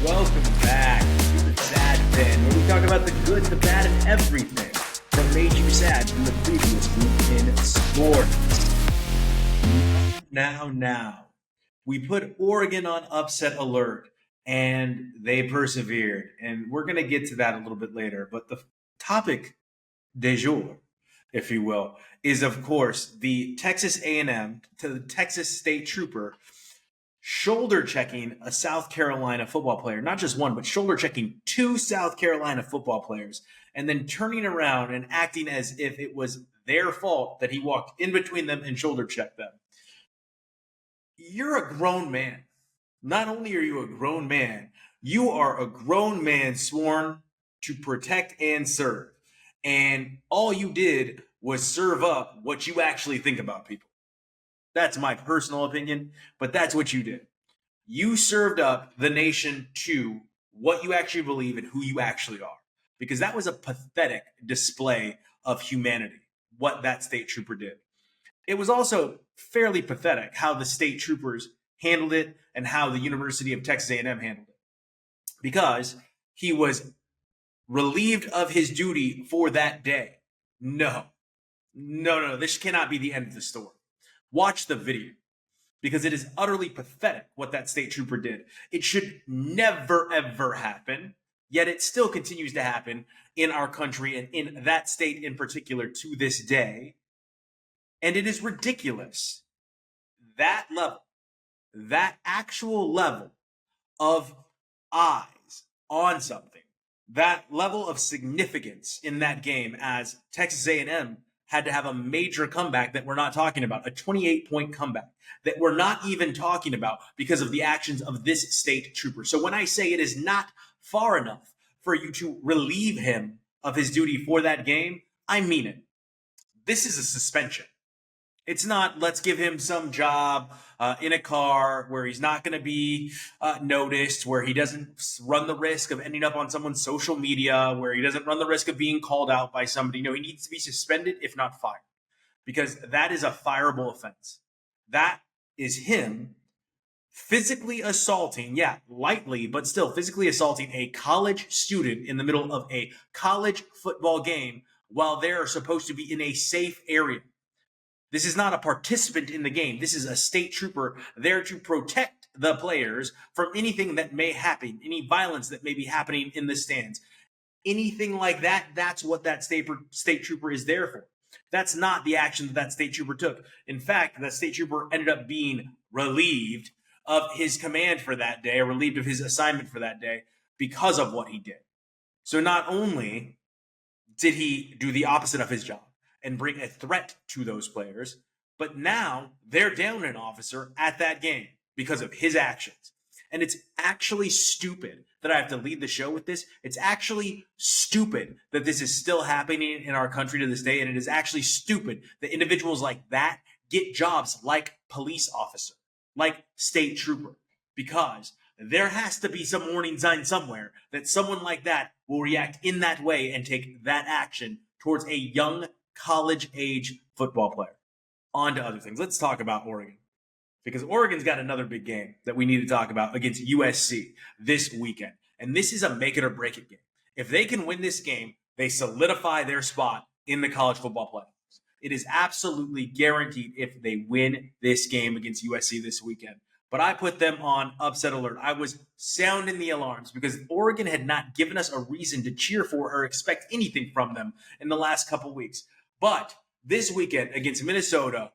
welcome back to the Sad Bin, where we talk about the good, the bad, and everything that made you sad from the previous week in sports. Now, we put Oregon on upset alert, and they persevered, and we're going to get to that a little bit later, but the topic du jour, if you will, is, of course, the Texas A&M to the Texas State Trooper shoulder checking a South Carolina football player, not just one, but shoulder checking two South Carolina football players, and then turning around and acting as if it was their fault that he walked in between them and shoulder checked them. You're a grown man. Not only are you a grown man, you are a grown man sworn to protect and serve. And all you did was serve up what you actually think about people. That's my personal opinion, but that's what you did. You served up the nation to what you actually believe and who you actually are, because that was a pathetic display of humanity, what that state trooper did. It was also fairly pathetic how the state troopers handled it and how the University of Texas A&M handled it, because he was relieved of his duty for that day. No, this cannot be the end of the story. Watch the video, because it is utterly pathetic what that state trooper did. It should never, ever happen, yet it still continues to happen in our country and in that state in particular to this day. And it is ridiculous. That level, that actual level of eyes on something, that level of significance in that game, as Texas A&M had to have a major comeback that we're not talking about, a 28-point comeback that we're not even talking about because of the actions of this state trooper. So when I say it is not far enough for you to relieve him of his duty for that game, I mean it. This is a suspension. It's not, let's give him some job in a car where he's not going to be noticed, where he doesn't run the risk of ending up on someone's social media, where he doesn't run the risk of being called out by somebody. No, he needs to be suspended, if not fired, because that is a fireable offense. That is him physically assaulting, lightly, but still physically assaulting a college student in the middle of a college football game while they're supposed to be in a safe area. This is not a participant in the game. This is a state trooper there to protect the players from anything that may happen, any violence that may be happening in the stands. Anything like that, that's what that state trooper is there for. That's not the action that state trooper took. In fact, that state trooper ended up being relieved of his command for that day, or relieved of his assignment for that day, because of what he did. So not only did he do the opposite of his job and bring a threat to those players, but now they're down an officer at that game because of his actions. And it's actually stupid that I have to lead the show with this. It's actually stupid that this is still happening in our country to this day. And it is actually stupid that individuals like that get jobs like police officer, like state trooper, because there has to be some warning sign somewhere that someone like that will react in that way and take that action towards a young college-age football player. On to other things. Let's talk about Oregon, because Oregon's got another big game that we need to talk about against USC this weekend. And this is a make-it-or-break-it game. If they can win this game, they solidify their spot in the college football playoffs. It is absolutely guaranteed if they win this game against USC this weekend. But I put them on upset alert. I was sounding the alarms because Oregon had not given us a reason to cheer for or expect anything from them in the last couple weeks. But this weekend against Minnesota,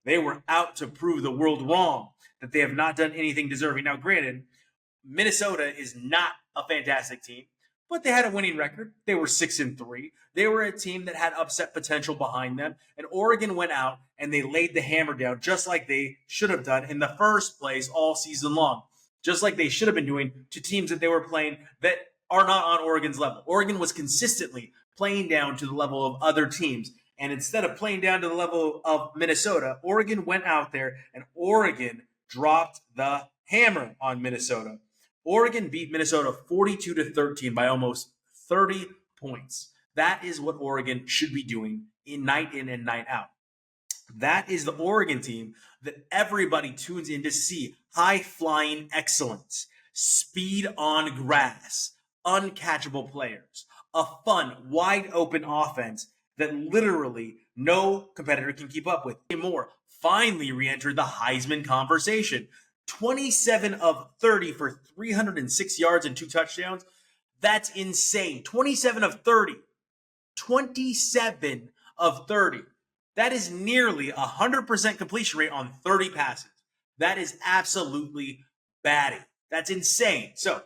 they were out to prove the world wrong, that they have not done anything deserving. Now, granted, Minnesota is not a fantastic team, but they had a winning record. They were 6-3. They were a team that had upset potential behind them. And Oregon went out and they laid the hammer down, just like they should have done in the first place all season long, just like they should have been doing to teams that they were playing that are not on Oregon's level. Oregon was consistently playing down to the level of other teams. And instead of playing down to the level of Minnesota, Oregon went out there and Oregon dropped the hammer on Minnesota. Oregon beat Minnesota 42-13 by almost 30 points. That is what Oregon should be doing in and night out. That is the Oregon team that everybody tunes in to see. High-flying excellence. speed on grass, uncatchable players, a fun, wide open offense that literally no competitor can keep up with. Moore finally re-entered the Heisman conversation. 27 of 30 for 306 yards and 2 touchdowns. That's insane. 27 of 30. 27 of 30. That is nearly 100% completion rate on 30 passes. That is absolutely batty. That's insane. So,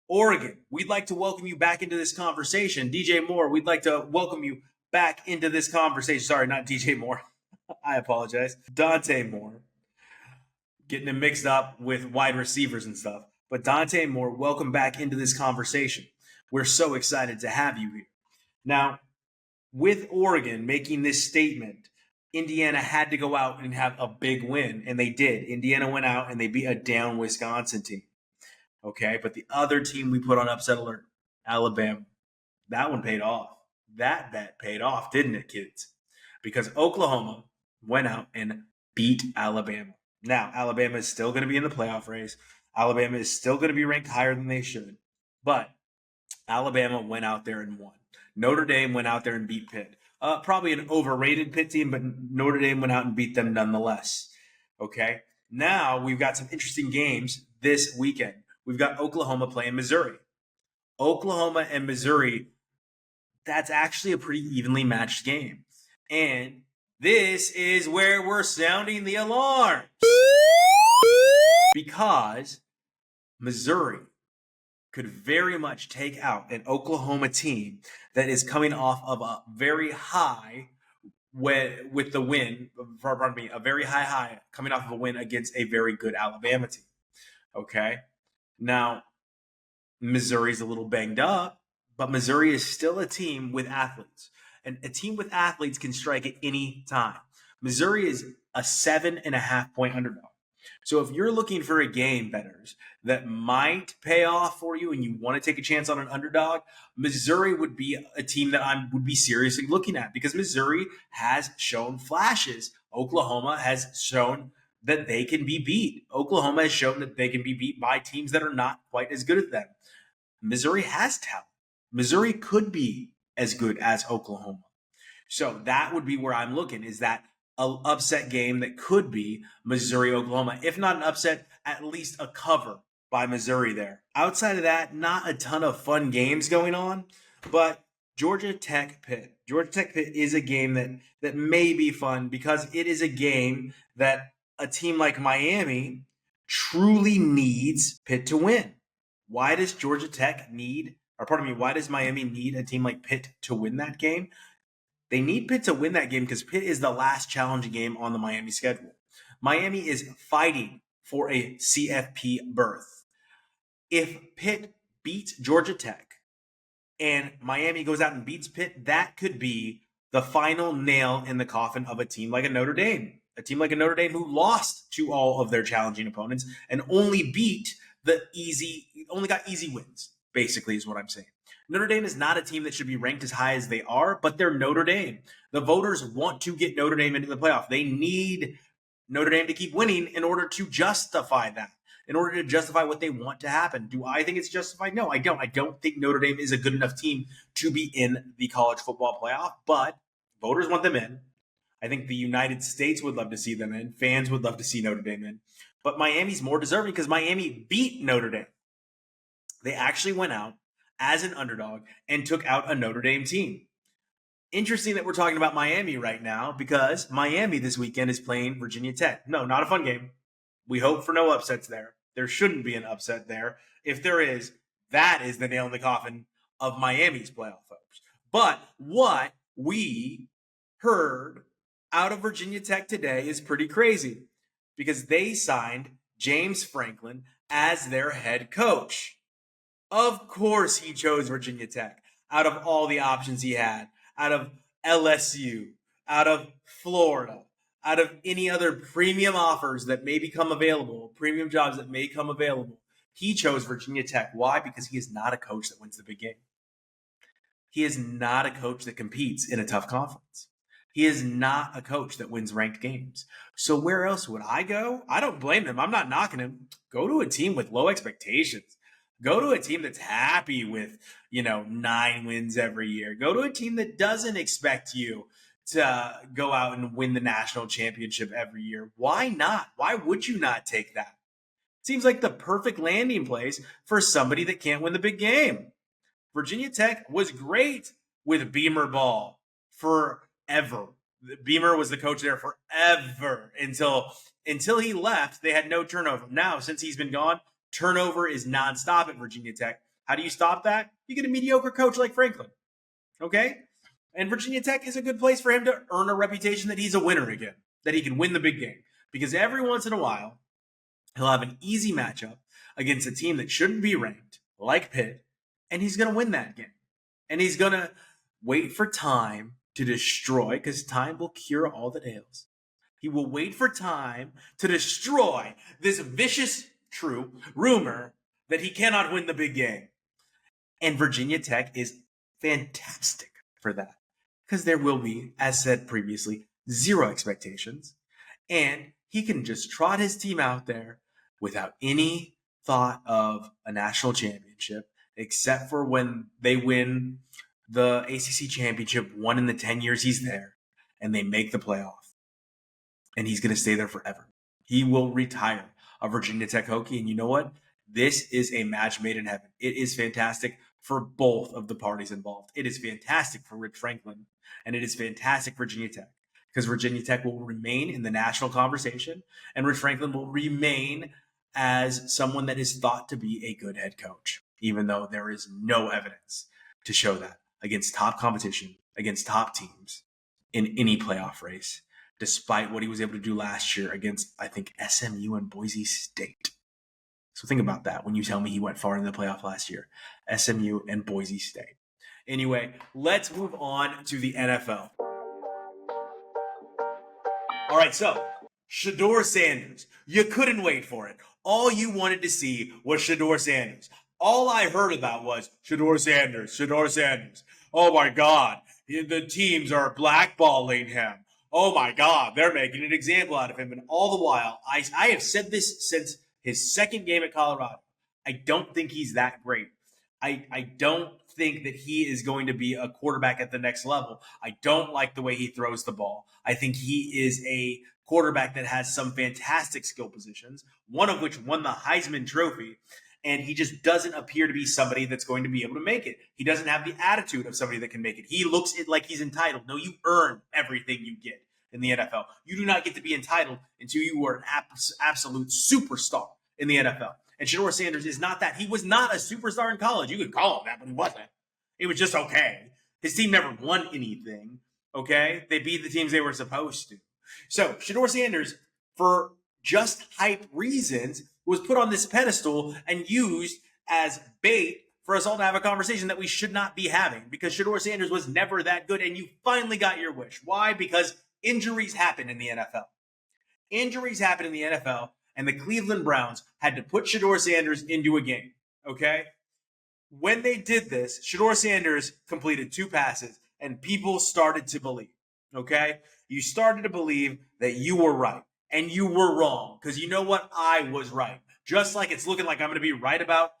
Oregon, we'd like to welcome you back into this conversation. DJ Moore, we'd like to welcome you back into this conversation. Sorry, not DJ Moore. I apologize. Dante Moore. Getting it mixed up with wide receivers and stuff. But Dante Moore, welcome back into this conversation. We're so excited to have you here. Now, with Oregon making this statement, Indiana had to go out and have a big win, and they did. Indiana went out and they beat a down Wisconsin team. Okay, but the other team we put on upset alert, Alabama, that one paid off. That bet paid off, didn't it, kids? Because Oklahoma went out and beat Alabama. Now, Alabama is still going to be in the playoff race. Alabama is still going to be ranked higher than they should. But Alabama went out there and won. Notre Dame went out there and beat Pitt. Probably an overrated Pitt team, but Notre Dame went out and beat them nonetheless. Okay? Now we've got some interesting games this weekend. We've got Oklahoma playing Missouri. Oklahoma and Missouri, that's actually a pretty evenly matched game. And this is where we're sounding the alarm. Because Missouri could very much take out an Oklahoma team that is coming off of a very high with the win, pardon me, a very high coming off of a win against a very good Alabama team. Okay? Now, Missouri's a little banged up, but Missouri is still a team with athletes. And a team with athletes can strike at any time. Missouri is a 7.5 point underdog. So if you're looking for a game, bettors, that might pay off for you and you want to take a chance on an underdog, Missouri would be a team that I would be seriously looking at because Missouri has shown flashes. Oklahoma has shown that they can be beat. Oklahoma has shown that they can be beat by teams that are not quite as good as them. Missouri has talent. Missouri could be as good as Oklahoma. So that would be where I'm looking, is that an upset game that could be Missouri-Oklahoma. If not an upset, at least a cover by Missouri there. Outside of that, not a ton of fun games going on, but Georgia Tech-Pitt. Georgia Tech-Pitt is a game that may be fun because it is a game that a team like Miami truly needs Pitt to win. Why does Georgia Tech why does Miami need a team like Pitt to win that game? They need Pitt to win that game because Pitt is the last challenging game on the Miami schedule. Miami is fighting for a CFP berth. If Pitt beats Georgia Tech and Miami goes out and beats Pitt, that could be the final nail in the coffin of a team like a Notre Dame. A team like a Notre Dame who lost to all of their challenging opponents and only got easy wins, basically is what I'm saying. Notre Dame is not a team that should be ranked as high as they are, but they're Notre Dame. The voters want to get Notre Dame into the playoff. They need Notre Dame to keep winning in order to justify that, in order to justify what they want to happen. Do I think it's justified? No, I don't. I don't think Notre Dame is a good enough team to be in the college football playoff, but voters want them in. I think the United States would love to see them in. Fans would love to see Notre Dame in. But Miami's more deserving because Miami beat Notre Dame. They actually went out as an underdog and took out a Notre Dame team. Interesting that we're talking about Miami right now because Miami this weekend is playing Virginia Tech. No, not a fun game. We hope for no upsets there. There shouldn't be an upset there. If there is, that is the nail in the coffin of Miami's playoff hopes. But what we heard out of Virginia Tech today is pretty crazy because they signed James Franklin as their head coach. Of course he chose Virginia Tech out of all the options he had, out of LSU, out of Florida, out of any other premium offers that may become available, premium jobs that may come available. He chose Virginia Tech. Why? Because he is not a coach that wins the big game. He is not a coach that competes in a tough conference. He is not a coach that wins ranked games. So where else would I go? I don't blame him. I'm not knocking him. Go to a team with low expectations. Go to a team that's happy with, 9 wins every year. Go to a team that doesn't expect you to go out and win the national championship every year. Why not? Why would you not take that? Seems like the perfect landing place for somebody that can't win the big game. Virginia Tech was great with Beamer Ball forever. Beamer was the coach there forever until he left. They had no turnover. Now, since he's been gone, turnover is nonstop at Virginia Tech. How do you stop that? You get a mediocre coach like Franklin. Okay? And Virginia Tech is a good place for him to earn a reputation that he's a winner again, that he can win the big game. Because every once in a while, he'll have an easy matchup against a team that shouldn't be ranked, like Pitt, and he's going to win that game. And he's going to wait for time to destroy, because time will cure all the ails. He will wait for time to destroy this vicious, true rumor that he cannot win the big game. And Virginia Tech is fantastic for that, because there will be, as said previously, zero expectations. And he can just trot his team out there without any thought of a national championship, except for when they win the ACC championship, 1 in the 10 years he's there, and they make the playoff. And he's going to stay there forever. He will retire a Virginia Tech Hokie. And you know what? This is a match made in heaven. It is fantastic for both of the parties involved. It is fantastic for Rich Franklin, and it is fantastic for Virginia Tech, because Virginia Tech will remain in the national conversation, and Rich Franklin will remain as someone that is thought to be a good head coach, even though there is no evidence to show that against top competition, against top teams in any playoff race, despite what he was able to do last year against, I think, SMU and Boise State. So think about that when you tell me he went far in the playoff last year. SMU and Boise State. Anyway, let's move on to the NFL. All right, so Shedeur Sanders. You couldn't wait for it. All you wanted to see was Shedeur Sanders. All I heard about was Shedeur Sanders, Shedeur Sanders. Oh my God, the teams are blackballing him. Oh my God, they're making an example out of him. And all the while, I have said this since his second game at Colorado. I don't think he's that great. I don't think that he is going to be a quarterback at the next level. I don't like the way he throws the ball. I think he is a quarterback that has some fantastic skill positions, one of which won the Heisman Trophy. And he just doesn't appear to be somebody that's going to be able to make it. He doesn't have the attitude of somebody that can make it. He looks like he's entitled. No, you earn everything you get in the NFL. You do not get to be entitled until you are an absolute superstar in the NFL. And Shedeur Sanders is not that. He was not a superstar in college. You could call him that, but he wasn't. It was just okay. His team never won anything, okay? They beat the teams they were supposed to. So Shedeur Sanders, for just hype reasons, was put on this pedestal and used as bait for us all to have a conversation that we should not be having, because Shedeur Sanders was never that good, and you finally got your wish. Why? Because injuries happen in the NFL. Injuries happen in the NFL, and the Cleveland Browns had to put Shedeur Sanders into a game, okay? When they did this, Shedeur Sanders completed 2 passes, and people started to believe, okay? You started to believe that you were right, and you were wrong, because you know what? I was right. Just like it's looking like I'm going to be right about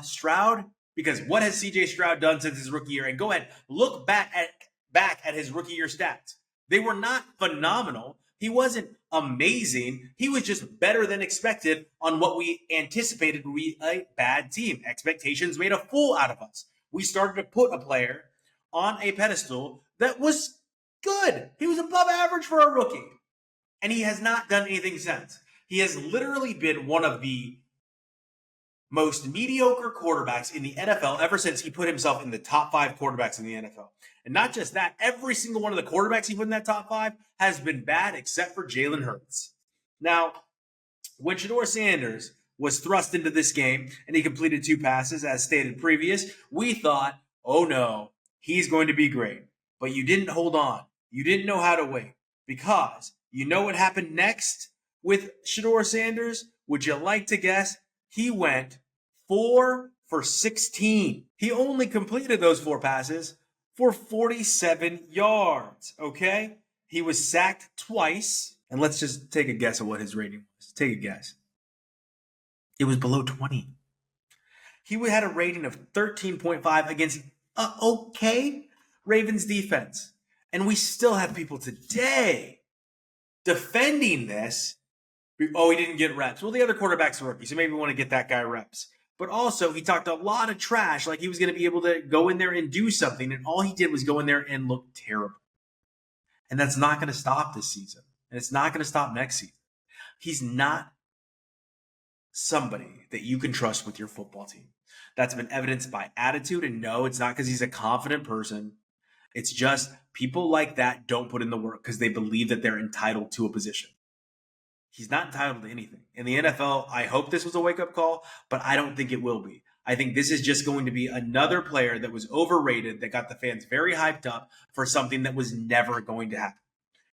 Stroud, because what has C.J. Stroud done since his rookie year? And go ahead, look back at his rookie year stats. They were not phenomenal. He wasn't amazing. He was just better than expected on what we anticipated would be a bad team. Expectations made a fool out of us. We started to put a player on a pedestal that was good. He was above average for a rookie. And he has not done anything since. He has literally been one of the most mediocre quarterbacks in the NFL ever since he put himself in the top 5 quarterbacks in the NFL. And not just that, every single one of the quarterbacks he put in that top 5 has been bad except for Jalen Hurts. Now, when Shedeur Sanders was thrust into this game and he completed 2 passes, as stated previous, we thought, oh no, he's going to be great. But you didn't hold on. You didn't know how to wait, because you know what happened next with Shedeur Sanders? Would you like to guess? He went 4 for 16. He only completed those 4 passes for 47 yards, okay? He was sacked twice. And let's just take a guess at what his rating was. Take a guess. It was below 20. He had a rating of 13.5 against okay Ravens defense. And we still have people today defending this. Oh, he didn't get reps. Well, the other quarterback's a rookie, so maybe we want to get that guy reps. But also, he talked a lot of trash, like he was going to be able to go in there and do something, and all he did was go in there and look terrible. And that's not going to stop this season, and it's not going to stop next season. He's not somebody that you can trust with your football team. That's been evidenced by attitude, and no, it's not because he's a confident person. It's just people like that don't put in the work because they believe that they're entitled to a position. He's not entitled to anything. In the NFL, I hope this was a wake-up call, but I don't think it will be. I think this is just going to be another player that was overrated, that got the fans very hyped up for something that was never going to happen.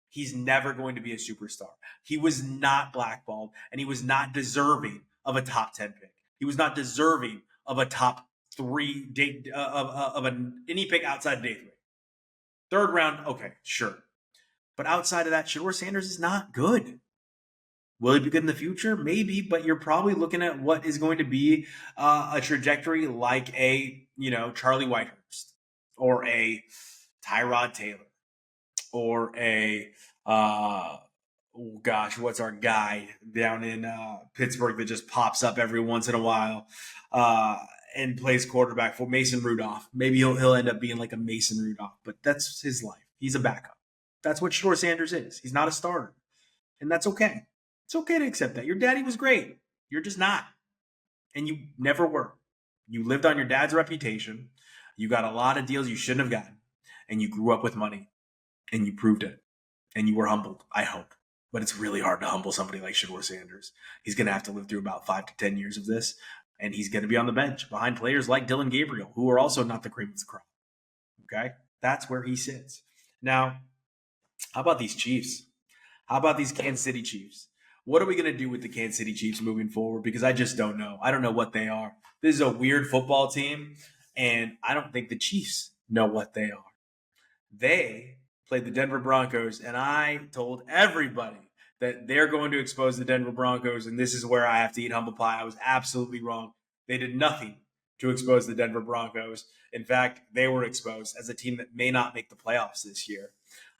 He's never going to be a superstar. He was not blackballed, and he was not deserving of a top 10 pick. He was not deserving of a top 3 of any pick outside day 3. Third round, okay, sure. But outside of that, Shedeur Sanders is not good. Will he be good in the future? Maybe, but you're probably looking at what is going to be a trajectory like a, Charlie Whitehurst or a Tyrod Taylor or a, what's our guy down in Pittsburgh that just pops up every once in a while and plays quarterback for Mason Rudolph. Maybe he'll end up being like a Mason Rudolph, but that's his life. He's a backup. That's what Shedeur Sanders is. He's not a starter, and that's okay. It's okay to accept that. Your daddy was great. You're just not. And you never were. You lived on your dad's reputation. You got a lot of deals you shouldn't have gotten. And you grew up with money. And you proved it. And you were humbled, I hope. But it's really hard to humble somebody like Shedeur Sanders. He's going to have to live through about 5 to 10 years of this. And he's going to be on the bench behind players like Dylan Gabriel, who are also not the cream of the crop. Okay? That's where he sits. Now, how about these Chiefs? How about these Kansas City Chiefs? What are we going to do with the Kansas City Chiefs moving forward? Because I just don't know. I don't know what they are. This is a weird football team, and I don't think the Chiefs know what they are. They played the Denver Broncos, and I told everybody that they're going to expose the Denver Broncos, and this is where I have to eat humble pie. I was absolutely wrong. They did nothing to expose the Denver Broncos. In fact, they were exposed as a team that may not make the playoffs this year.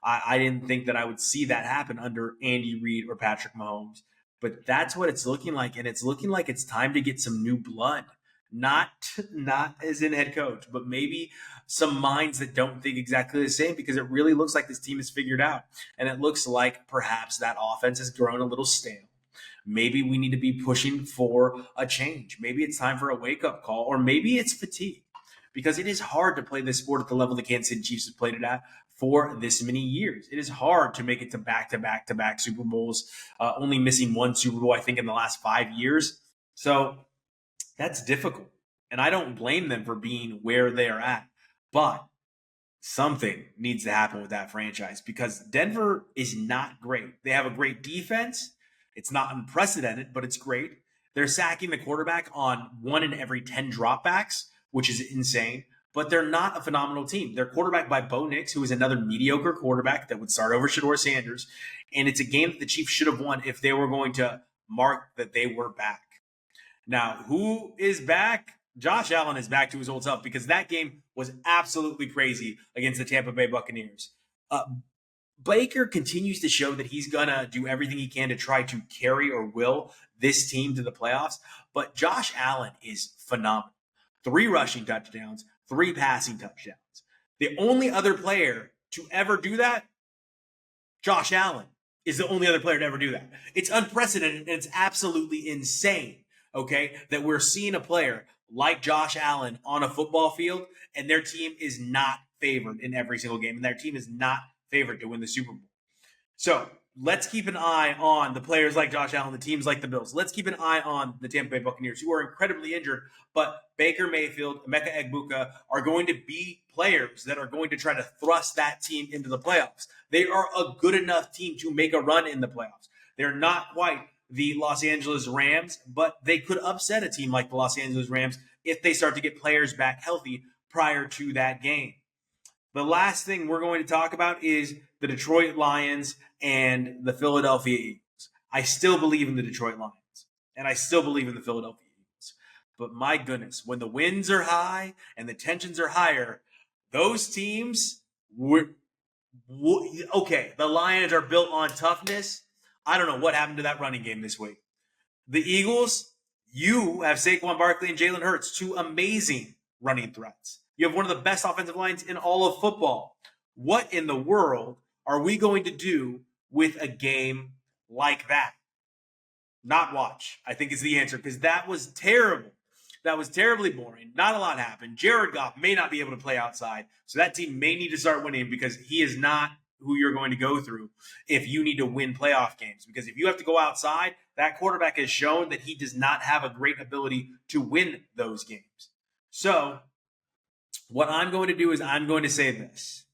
I didn't think that I would see that happen under Andy Reid or Patrick Mahomes. But that's what it's looking like. And it's looking like it's time to get some new blood. Not as in head coach, but maybe some minds that don't think exactly the same, because it really looks like this team is figured out. And it looks like perhaps that offense has grown a little stale. Maybe we need to be pushing for a change. Maybe it's time for a wake-up call, or maybe it's fatigue. Because it is hard to play this sport at the level the Kansas City Chiefs have played it at for this many years. It is hard to make it to back-to-back Super Bowls, only missing one Super Bowl, I think, in the last 5 years. So that's difficult. And I don't blame them for being where they are at. But something needs to happen with that franchise, because Denver is not great. They have a great defense. It's not unprecedented, but it's great. They're sacking the quarterback on 1 in every 10 dropbacks, which is insane. But they're not a phenomenal team. They're quarterbacked by Bo Nix, who is another mediocre quarterback that would start over Shedeur Sanders. And it's a game that the Chiefs should have won if they were going to mark that they were back. Now, who is back? Josh Allen is back to his old self, because that game was absolutely crazy against the Tampa Bay Buccaneers. Baker continues to show that he's going to do everything he can to try to carry or will this team to the playoffs. But Josh Allen is phenomenal. 3 rushing touchdowns, 3 passing touchdowns. The only other player to ever do that, Josh Allen, is the only other player to ever do that. It's unprecedented, and it's absolutely insane, okay, that we're seeing a player like Josh Allen on a football field, and their team is not favored in every single game, and their team is not favored to win the Super Bowl. So let's keep an eye on the players like Josh Allen, the teams like the Bills. Let's keep an eye on the Tampa Bay Buccaneers, who are incredibly injured, but Baker Mayfield, Emeka Egbuka are going to be players that are going to try to thrust that team into the playoffs. They are a good enough team to make a run in the playoffs. They're not quite the Los Angeles Rams, but they could upset a team like the Los Angeles Rams if they start to get players back healthy prior to that game. The last thing we're going to talk about is the Detroit Lions and the Philadelphia Eagles. I still believe in the Detroit Lions, and I still believe in the Philadelphia Eagles. But my goodness, when the winds are high and the tensions are higher, those teams okay, the Lions are built on toughness. I don't know what happened to that running game this week. The Eagles, you have Saquon Barkley and Jalen Hurts, two amazing running threats. You have one of the best offensive lines in all of football. What in the world are we going to do with a game like that? Not watch, I think is the answer, because that was terrible. That was terribly boring. Not a lot happened. Jared Goff may not be able to play outside, so that team may need to start winning because he is not who you're going to go through if you need to win playoff games. Because if you have to go outside, that quarterback has shown that he does not have a great ability to win those games. So what I'm going to do is I'm going to say this.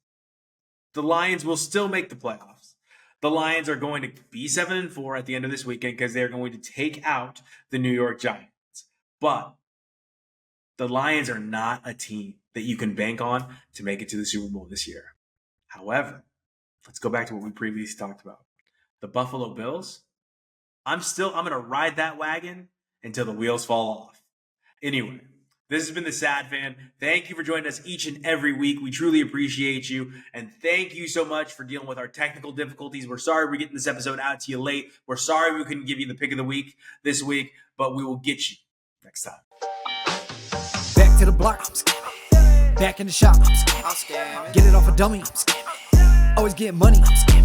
The Lions will still make the playoffs. The Lions are going to be 7-4 at the end of this weekend because they're going to take out the New York Giants. But the Lions are not a team that you can bank on to make it to the Super Bowl this year. However, let's go back to what we previously talked about. The Buffalo Bills, I'm going to ride that wagon until the wheels fall off. Anyway, this has been the Sad Fan. Thank you for joining us each and every week. We truly appreciate you. And thank you so much for dealing with our technical difficulties. We're sorry we're getting this episode out to you late. We're sorry we couldn't give you the pick of the week this week, but we will get you next time. Back to the block, I'm scamming. Back in the shop, I'm scamming. Get it off a dummy, I'm scamming. Always get money, I'm scamming.